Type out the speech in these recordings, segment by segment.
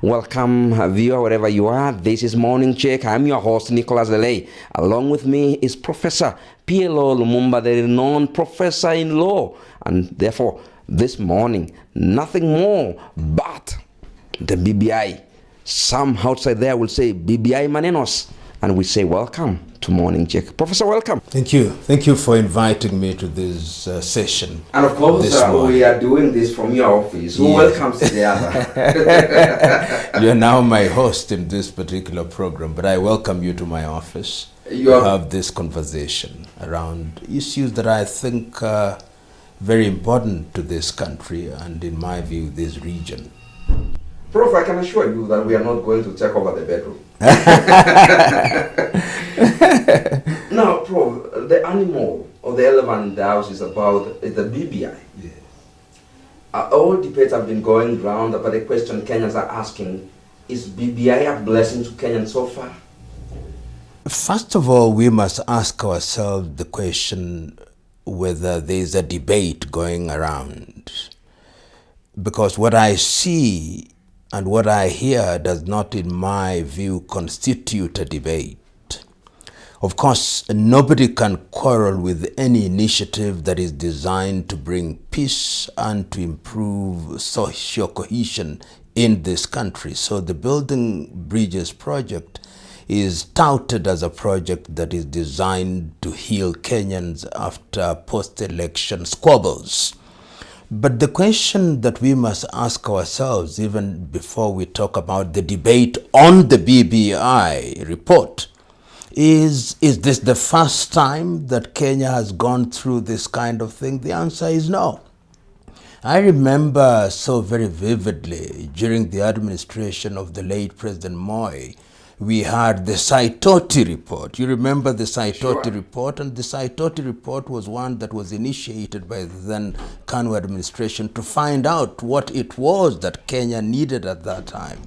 Welcome, viewer, wherever you are. This is Morning Check. I'm your host, Nicholas Lelei. Along with me is Professor PLO Lumumba, the renowned professor in law. And therefore, this morning, nothing more but the BBI. Some outside there will say BBI Manenos. And we say welcome to Morning Check. Professor, welcome. Thank you. Thank you for inviting me to this session. And of course, we are doing this from your office. Who welcomes the other? You are now my host in this particular program, but I welcome you to my office to have this conversation around issues that I think are very important to this country and, in my view, this region. Prof, I can assure you that we are not going to take over the bedroom. Now, Prof, the animal or the elephant in the house is the BBI. Yeah. All debates have been going round about the question Kenyans are asking, is BBI a blessing to Kenyans so far? First of all, we must ask ourselves the question whether there is a debate going around. Because what I see and what I hear does not, in my view, constitute a debate. Of course, nobody can quarrel with any initiative that is designed to bring peace and to improve social cohesion in this country. So the Building Bridges project is touted as a project that is designed to heal Kenyans after post-election squabbles. But the question that we must ask ourselves, even before we talk about the debate on the BBI report, is this the first time that Kenya has gone through this kind of thing? The answer is no. I remember so very vividly during the administration of the late President Moi, we had the Saitoti report. You remember the Saitoti report? And the Saitoti report was one that was initiated by the then KANU administration to find out what it was that Kenya needed at that time.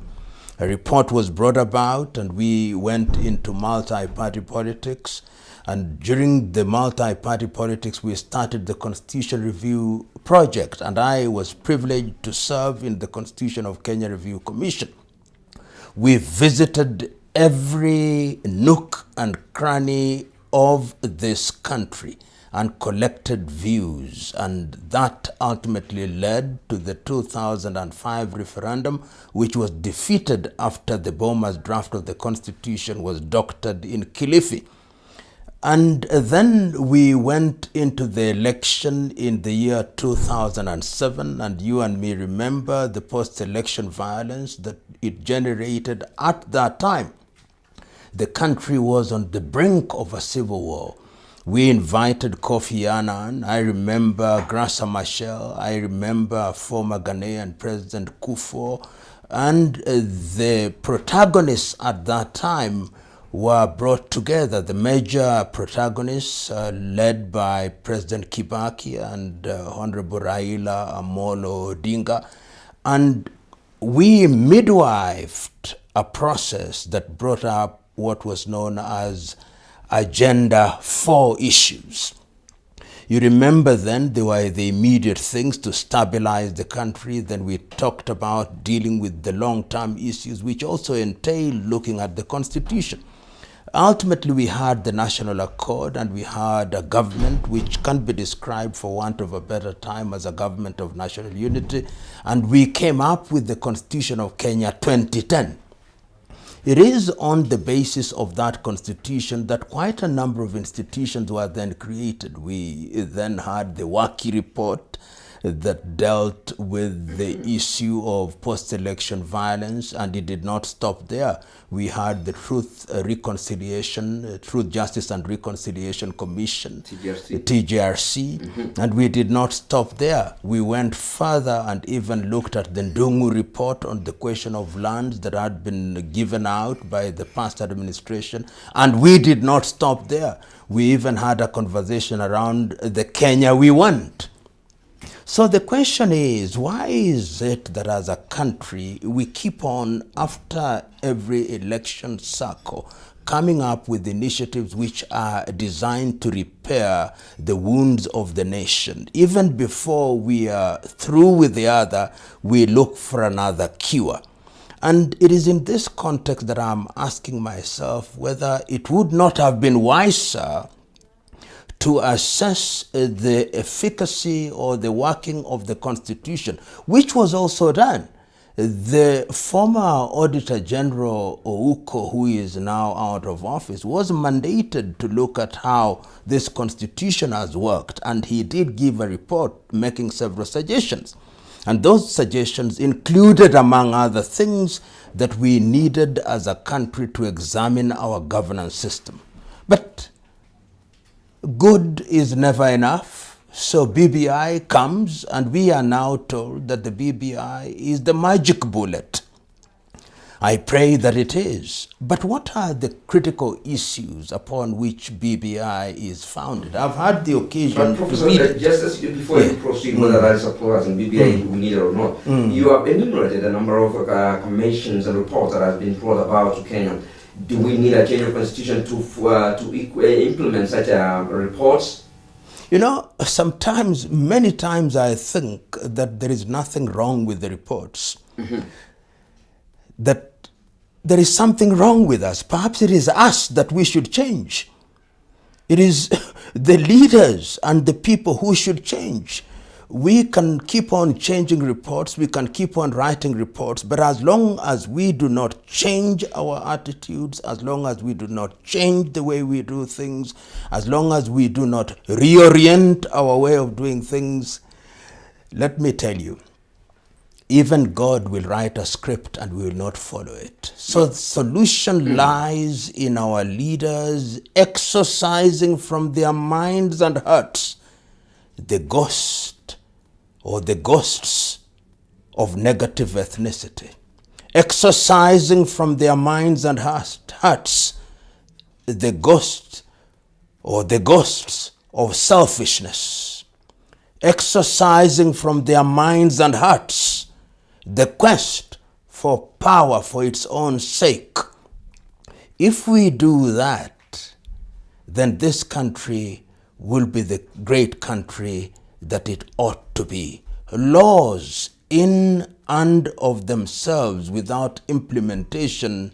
A report was brought about and we went into multi-party politics. And during the multi-party politics, we started the Constitution Review Project. And I was privileged to serve in the Constitution of Kenya Review Commission. We visited every nook and cranny of this country and collected views, and that ultimately led to the 2005 referendum, which was defeated after the Boma's draft of the Constitution was doctored in Kilifi. And then we went into the election in the year 2007, and you and me remember the post-election violence that it generated at that time. The country was on the brink of a civil war. We invited Kofi Annan. I remember Grasa Machel. I remember former Ghanaian President Kufuor. And the protagonists at that time were brought together. The major protagonists led by President Kibaki and Honorable Raila Amolo Odinga. And we midwifed a process that brought up what was known as Agenda 4 issues. You remember then there were the immediate things to stabilize the country. Then we talked about dealing with the long-term issues, which also entailed looking at the Constitution. Ultimately, we had the National Accord and we had a government which can be described, for want of a better time, as a government of national unity. And we came up with the Constitution of Kenya 2010. It is on the basis of that constitution that quite a number of institutions were then created. We then had the Waki report that dealt with the issue of post-election violence, and it did not stop there. We had the Truth, Justice and Reconciliation Commission, TJRC, and we did not stop there. We went further and even looked at the Ndungu report on the question of lands that had been given out by the past administration, and we did not stop there. We even had a conversation around the Kenya we want. So the question is, why is it that as a country we keep on, after every election cycle, coming up with initiatives which are designed to repair the wounds of the nation? Even before we are through with the other, we look for another cure. And it is in this context that I'm asking myself whether it would not have been wiser to assess the efficacy or the working of the Constitution, which was also done. The former Auditor General Ouko, who is now out of office, was mandated to look at how this Constitution has worked, and he did give a report making several suggestions. And those suggestions included, among other things, that we needed as a country to examine our governance system. But good is never enough. So BBI comes, and we are now told that the BBI is the magic bullet. I pray that it is. But what are the critical issues upon which BBI is founded? I've had the occasion to read it. Just as before you proceed, whether that is applause and BBI we need it or not, you have enumerated a number of commissions and reports that have been brought about to Kenya. Do we need a change of constitution to implement such reports? You know, sometimes, many times I think that there is nothing wrong with the reports. That there is something wrong with us. Perhaps it is us that we should change. It is the leaders and the people who should change. We can keep on changing reports, we can keep on writing reports, but as long as we do not change our attitudes, as long as we do not change the way we do things, as long as we do not reorient our way of doing things, let me tell you, even God will write a script and we will not follow it. So the solution lies in our leaders exorcising from their minds and hearts the ghost or the ghosts of negative ethnicity, exorcising from their minds and hearts the ghost or the ghosts of selfishness, exorcising from their minds and hearts the quest for power for its own sake. If we do that, then this country will be the great country that it ought to be. Laws in and of themselves without implementation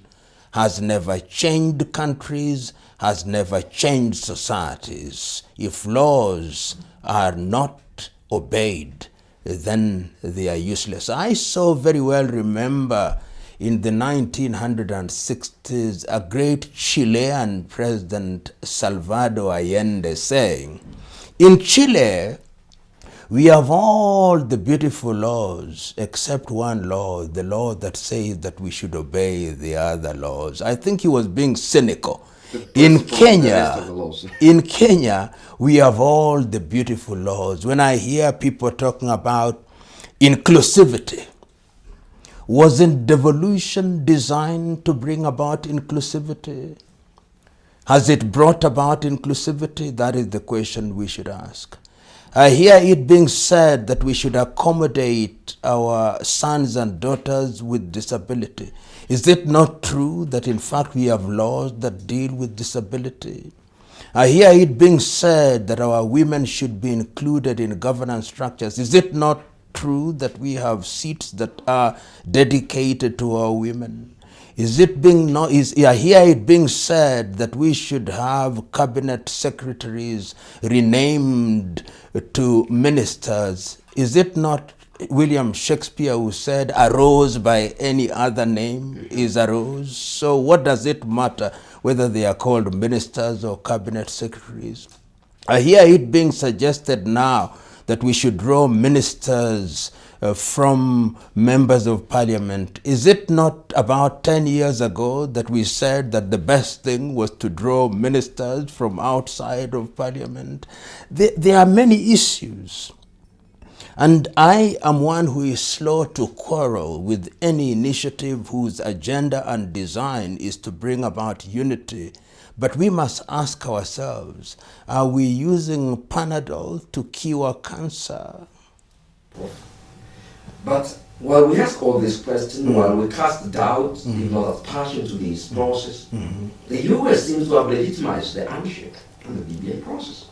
has never changed countries, has never changed societies. If laws are not obeyed, then they are useless. I so very well remember in the 1960s a great Chilean president, Salvador Allende, saying, in Chile, we have all the beautiful laws except one law, the law that says that we should obey the other laws. I think he was being cynical. In Kenya, we have all the beautiful laws. When I hear people talking about inclusivity, wasn't devolution designed to bring about inclusivity? Has it brought about inclusivity? That is the question we should ask. I hear it being said that we should accommodate our sons and daughters with disability. Is it not true that in fact we have laws that deal with disability? I hear it being said that our women should be included in governance structures. Is it not true that we have seats that are dedicated to our women? I hear it being said that we should have cabinet secretaries renamed to ministers. Is it not William Shakespeare who said, a rose by any other name is a rose? So what does it matter whether they are called ministers or cabinet secretaries? I hear it being suggested now that we should draw ministers from members of parliament. Is it not about 10 years ago that we said that the best thing was to draw ministers from outside of parliament? There are many issues. And I am one who is slow to quarrel with any initiative whose agenda and design is to bring about unity. But we must ask ourselves, are we using Panadol to cure cancer? But while we ask all these questions, while we cast doubt, if not of passion to this process, the US seems to have legitimized the handshake and the BBA process.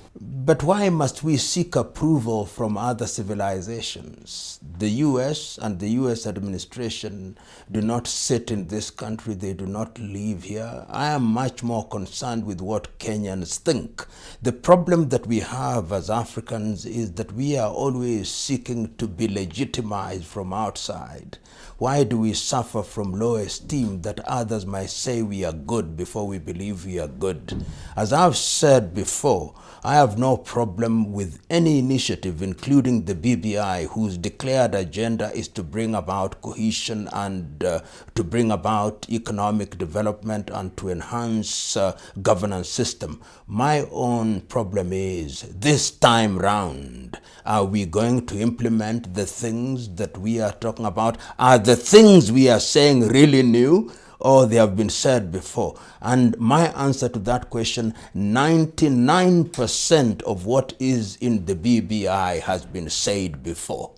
But why must we seek approval from other civilizations? The US and the US administration do not sit in this country. They do not live here. I am much more concerned with what Kenyans think. The problem that we have as Africans is that we are always seeking to be legitimized from outside. Why do we suffer from low esteem that others might say we are good before we believe we are good? As I've said before, I have no problem with any initiative, including the BBI, whose declared agenda is to bring about cohesion and to bring about economic development and to enhance governance system. My own problem is, this time round, are we going to implement the things that we are talking about? Are the things we are saying really new, or they have been said before? And my answer to that question, 99% of what is in the BBI has been said before.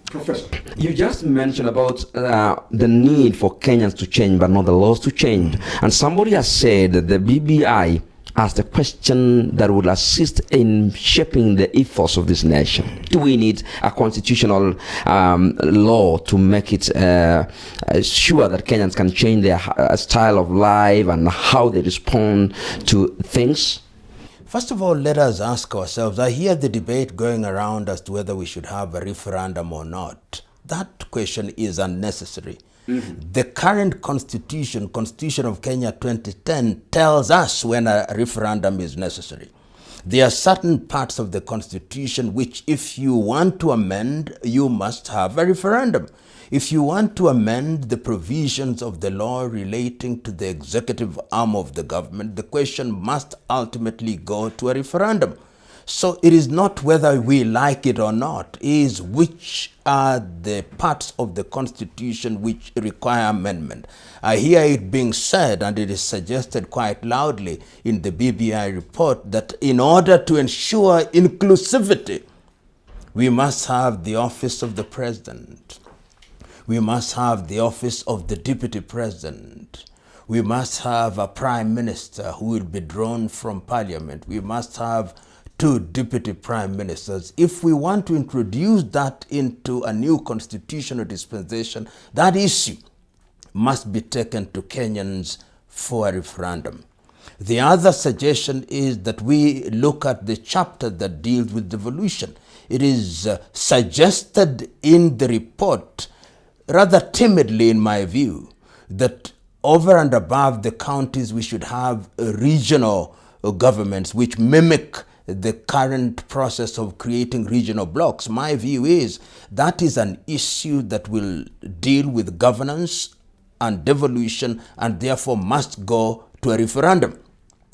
Professor, you just mentioned about the need for Kenyans to change, but not the laws to change. And somebody has said that the BBI asked a question that would assist in shaping the ethos of this nation. Do we need a constitutional law to make it sure that Kenyans can change their style of life and how they respond to things? First of all, let us ask ourselves, I hear the debate going around as to whether we should have a referendum or not. That question is unnecessary. The current Constitution of Kenya 2010, tells us when a referendum is necessary. There are certain parts of the Constitution which, if you want to amend, you must have a referendum. If you want to amend the provisions of the law relating to the executive arm of the government, the question must ultimately go to a referendum. So it is not whether we like it or not, it is which are the parts of the Constitution which require amendment. I hear it being said, and it is suggested quite loudly in the BBI report, that in order to ensure inclusivity, we must have the office of the president. We must have the office of the deputy president. We must have a prime minister who will be drawn from parliament. We must have 2 deputy prime ministers. If we want to introduce that into a new constitutional dispensation, that issue must be taken to Kenyans for a referendum. The other suggestion is that we look at the chapter that deals with devolution. It is suggested in the report, rather timidly in my view, that over and above the counties, we should have regional governments which mimic the current process of creating regional blocks. My view is that is an issue that will deal with governance and devolution and therefore must go to a referendum.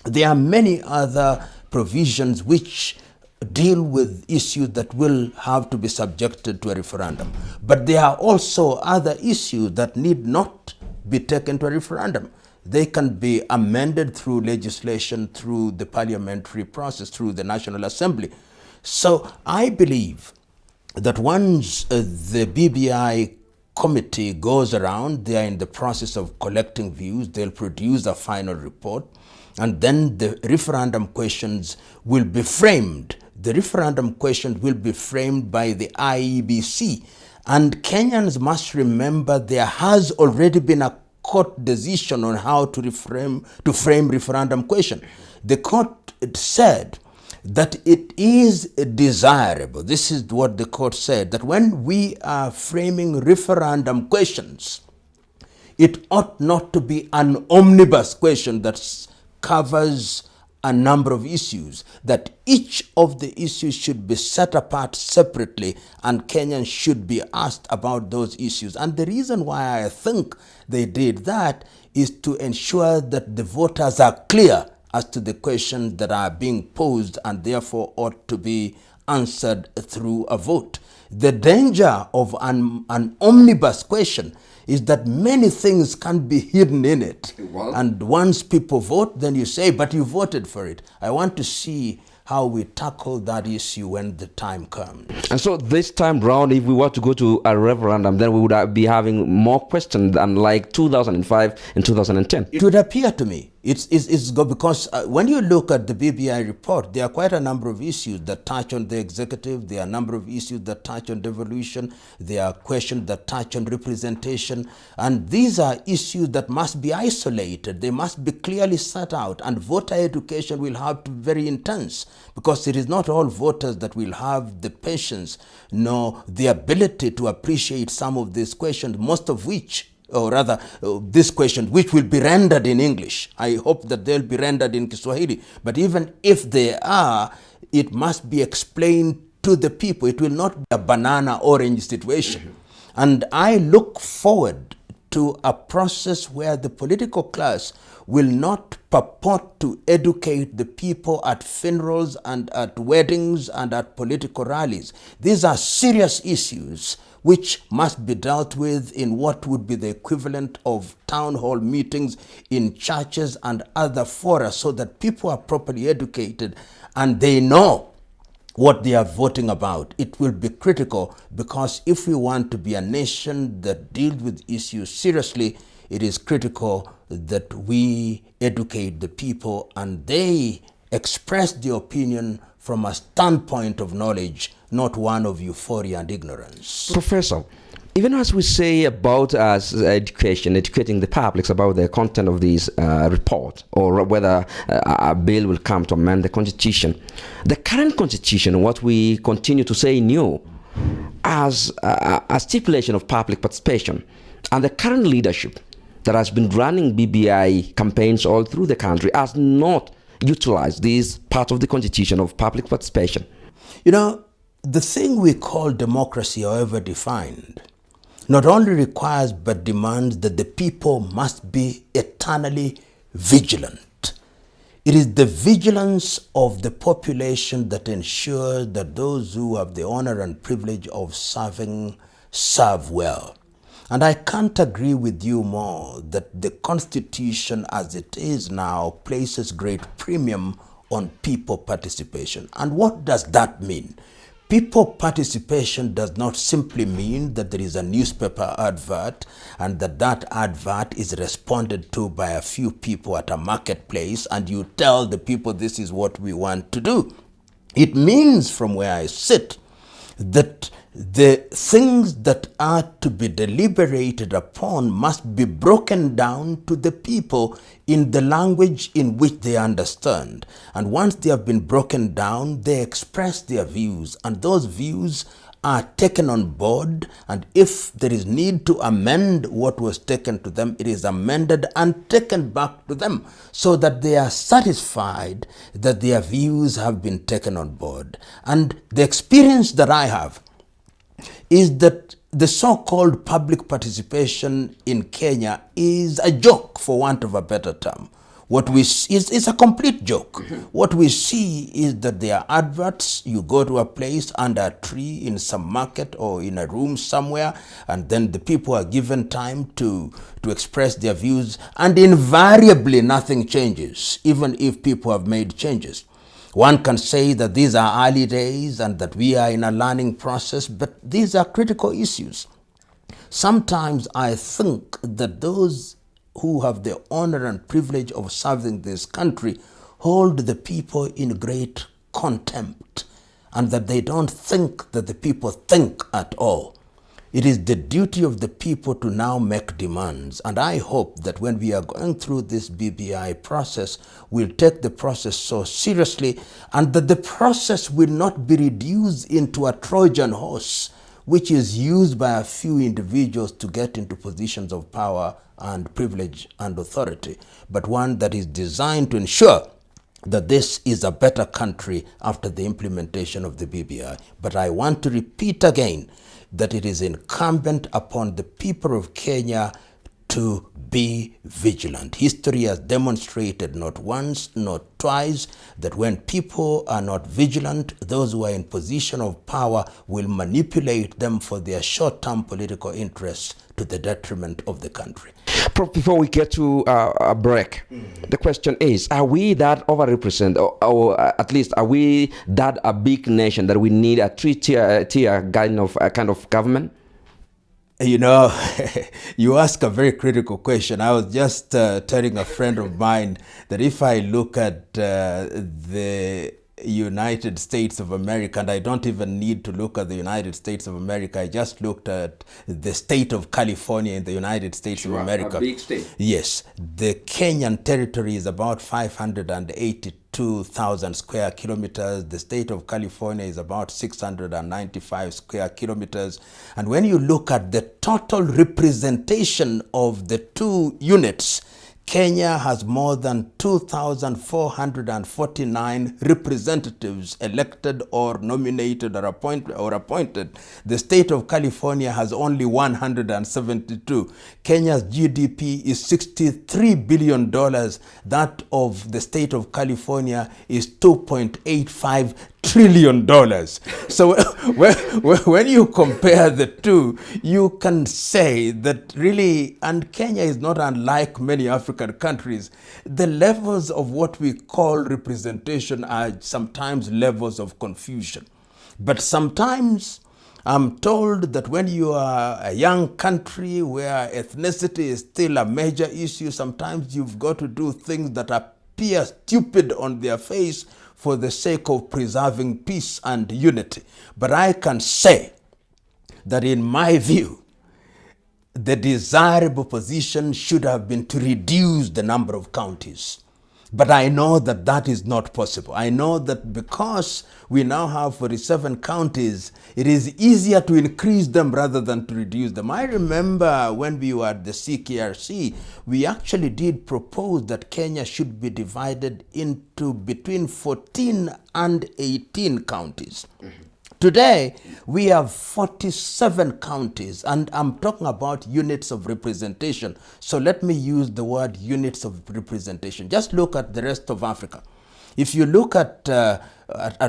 There are many other provisions which deal with issues that will have to be subjected to a referendum. But there are also other issues that need not be taken to a referendum. They can be amended through legislation, through the parliamentary process, through the National Assembly. So I believe that once the BBI committee goes around, they are in the process of collecting views, they'll produce a final report, and then the referendum questions will be framed. The referendum questions will be framed by the IEBC. And Kenyans must remember there has already been a court decision on how to frame referendum question. The court said that it is desirable, this is what the court said, that when we are framing referendum questions, it ought not to be an omnibus question that covers a number of issues, that each of the issues should be set apart separately and Kenyans should be asked about those issues. And the reason why I think they did that is to ensure that the voters are clear as to the questions that are being posed and therefore ought to be answered through a vote. The danger of an omnibus question is that many things can be hidden in it. Well, and once people vote, then you say, but you voted for it. I want to see how we tackle that issue when the time comes. And so this time round, if we were to go to a referendum, then we would be having more questions than like 2005 and 2010. It would appear to me It's good because when you look at the BBI report, there are quite a number of issues that touch on the executive. There are a number of issues that touch on devolution. There are questions that touch on representation. And these are issues that must be isolated. They must be clearly set out. And voter education will have to be very intense because it is not all voters that will have the patience nor the ability to appreciate some of these questions, most of which, or rather, this question, which will be rendered in English. I hope that they'll be rendered in Kiswahili. But even if they are, it must be explained to the people. It will not be a banana-orange situation. And I look forward to a process where the political class will not purport to educate the people at funerals and at weddings and at political rallies. These are serious issues which must be dealt with in what would be the equivalent of town hall meetings in churches and other fora, so that people are properly educated and they know what they are voting about. It will be critical because if we want to be a nation that deals with issues seriously, it is critical that we educate the people and they express their opinion from a standpoint of knowledge, not one of euphoria and ignorance. Professor, even as we say about educating the public about the content of this report, or whether a bill will come to amend the constitution, the current constitution, what we continue to say new, as a stipulation of public participation, and the current leadership that has been running BBI campaigns all through the country has not utilized this part of the constitution of public participation. You know, the thing we call democracy, however defined, not only requires but demands that the people must be eternally vigilant. It is the vigilance of the population that ensures that those who have the honor and privilege of serving serve well. And I can't agree with you more that the Constitution as it is now places great premium on people participation. And what does that mean? People participation does not simply mean that there is a newspaper advert and that advert is responded to by a few people at a marketplace and you tell the people this is what we want to do. It means, from where I sit, that the things that are to be deliberated upon must be broken down to the people in the language in which they understand. And once they have been broken down, they express their views, and those views are taken on board, and if there is need to amend what was taken to them, it is amended and taken back to them so that they are satisfied that their views have been taken on board. And the experience that I have is that the so-called public participation in Kenya is a joke, for want of a better term. What we see is a complete joke. What we see is that there are adverts. You go to a place under a tree in some market or in a room somewhere, and then the people are given time to express their views, and invariably nothing changes, even if people have made changes. One can say that these are early days and that we are in a learning process, but these are critical issues. Sometimes I think that those who have the honor and privilege of serving this country hold the people in great contempt, and that they don't think that the people think at all. It is the duty of the people to now make demands, and I hope that when we are going through this BBI process, we'll take the process so seriously, and that the process will not be reduced into a Trojan horse, which is used by a few individuals to get into positions of power and privilege and authority, but one that is designed to ensure that this is a better country after the implementation of the BBI. But I want to repeat again that it is incumbent upon the people of Kenya to be vigilant. History has demonstrated not once, not twice, that when people are not vigilant, those who are in position of power will manipulate them for their short-term political interests to the detriment of the country. Prof, before we get to a break, the question is, are we that overrepresented, or at least are we that a big nation that we need a three-tier kind of government? You know, you ask a very critical question. I was just telling a friend of mine that if I look at the United States of America, and I don't even need to look at the United States of America, I just looked at the state of California in the United States of America. A big state. Yes, the Kenyan territory is about 582,000 square kilometers. The state of California is about 695 square kilometers. And when you look at the total representation of the two units, Kenya has more than 2,449 representatives elected or nominated or appointed. The state of California has only 172. Kenya's GDP is $63 billion. That of the state of California is $2.85 trillion. So when you compare the two, you can say that really, and Kenya is not unlike many African countries, the levels of what we call representation are sometimes levels of confusion. But sometimes I'm told that when you are a young country where ethnicity is still a major issue, sometimes you've got to do things that appear stupid on their face for the sake of preserving peace and unity. But I can say that in my view, the desirable position should have been to reduce the number of counties. But I know that that is not possible. I know that because we now have 47 counties, it is easier to increase them rather than to reduce them. I remember when we were at the CKRC, we actually did propose that Kenya should be divided into between 14 and 18 counties. Today, we have 47 counties, and I'm talking about units of representation. So let me use the word units of representation. Just look at the rest of Africa. If you look at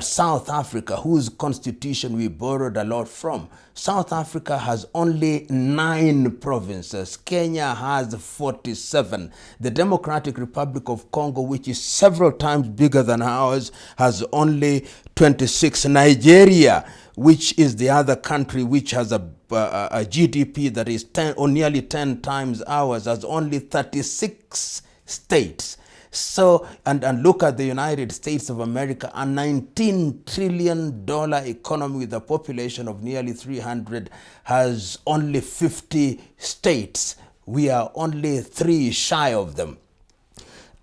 South Africa, whose constitution we borrowed a lot from, South Africa has only 9 provinces. Kenya has 47. The Democratic Republic of Congo, which is several times bigger than ours, has only 26. Nigeria, which is the other country which has a GDP that is 10 or nearly 10 times ours, has only 36 states. So, and look at the United States of America, a $19 trillion economy with a population of nearly 300, has only 50 states. We are only 3 shy of them.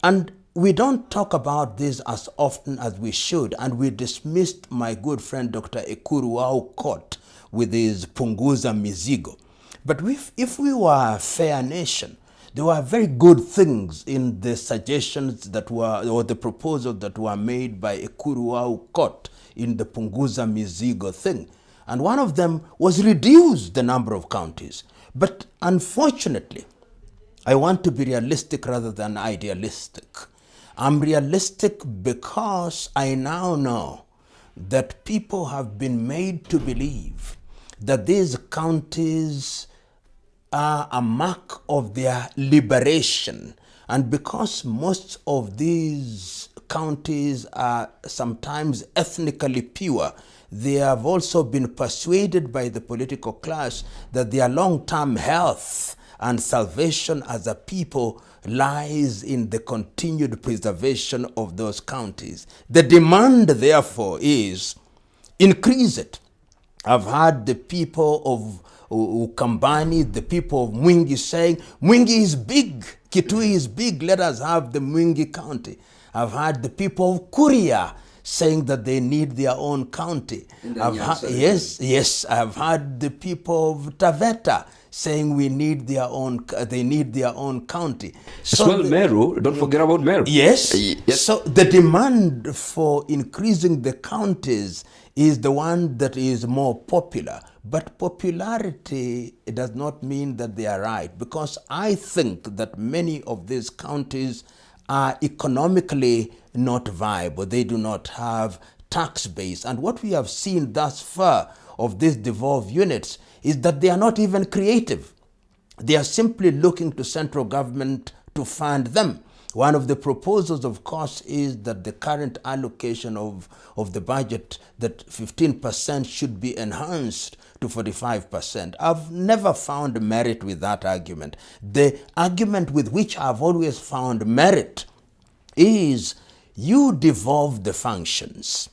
And we don't talk about this as often as we should, and we dismissed my good friend Dr. Ekuru Aukot with his Punguza Mizigo. But if we were a fair nation, there were very good things in the suggestions that were, or the proposals that were made by Ekuru Aukot in the Punguza Mizigo thing. And one of them was reduce the number of counties. But unfortunately, I want to be realistic rather than idealistic. I'm realistic because I now know that people have been made to believe that these counties are a mark of their liberation. And because most of these counties are sometimes ethnically pure, they have also been persuaded by the political class that their long-term health and salvation as a people lies in the continued preservation of those counties. The demand, therefore, is increase it. I've heard the people of Ukambani, the people of Mwingi saying, Mwingi is big, Kitui is big, let us have the Mwingi county. I've heard the people of Kuria saying that they need their own county. Yes, I've heard the people of Taveta saying they need their own county. So Meru, don't forget about Meru. Yes. So the demand for increasing the counties is the one that is more popular. But popularity does not mean that they are right, because I think that many of these counties are economically not viable. They do not have tax base. And what we have seen thus far of these devolved units is that they are not even creative. They are simply looking to central government to fund them. One of the proposals, of course, is that the current allocation of the budget, that 15% should be enhanced to 45%. I've never found merit with that argument. The argument with which I've always found merit is you devolve the functions.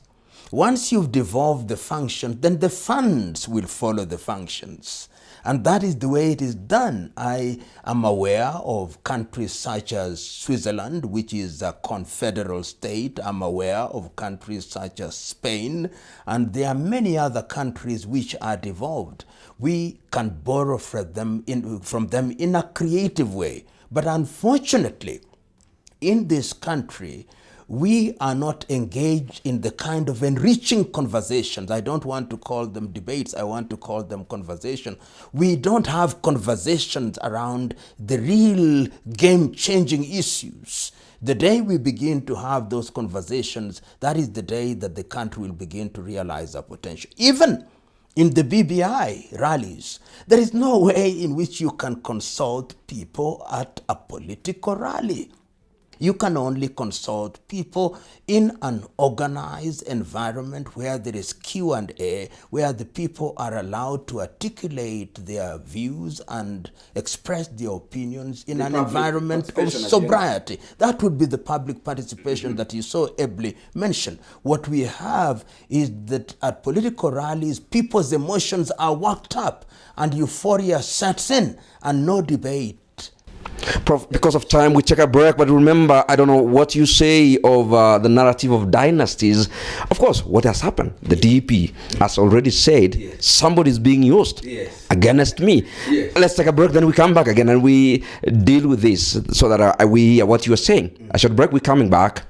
Once you've devolved the functions, then the funds will follow the functions. And that is the way it is done. I am aware of countries such as Switzerland, which is a confederal state. I'm aware of countries such as Spain, and there are many other countries which are devolved. We can borrow from them in a creative way. But unfortunately, in this country, we are not engaged in the kind of enriching conversations. I don't want to call them debates. I want to call them conversation. We don't have conversations around the real game-changing issues. The day we begin to have those conversations, that is the day that the country will begin to realize our potential. Even in the BBI rallies, there is no way in which you can consult people at a political rally. You can only consult people in an organized environment where there is Q&A, where the people are allowed to articulate their views and express their opinions in an environment of sobriety. That would be the public participation that you so ably mentioned. What we have is that at political rallies, people's emotions are worked up and euphoria sets in and no debate. Prof, because of time, we take a break, but remember, I don't know what you say of the narrative of dynasties. Of course, what has happened? The DP has already said, yes, somebody is being used, yes, against me. Yes. Let's take a break, then we come back again and we deal with this so that we what you are saying. A short break, we're coming back.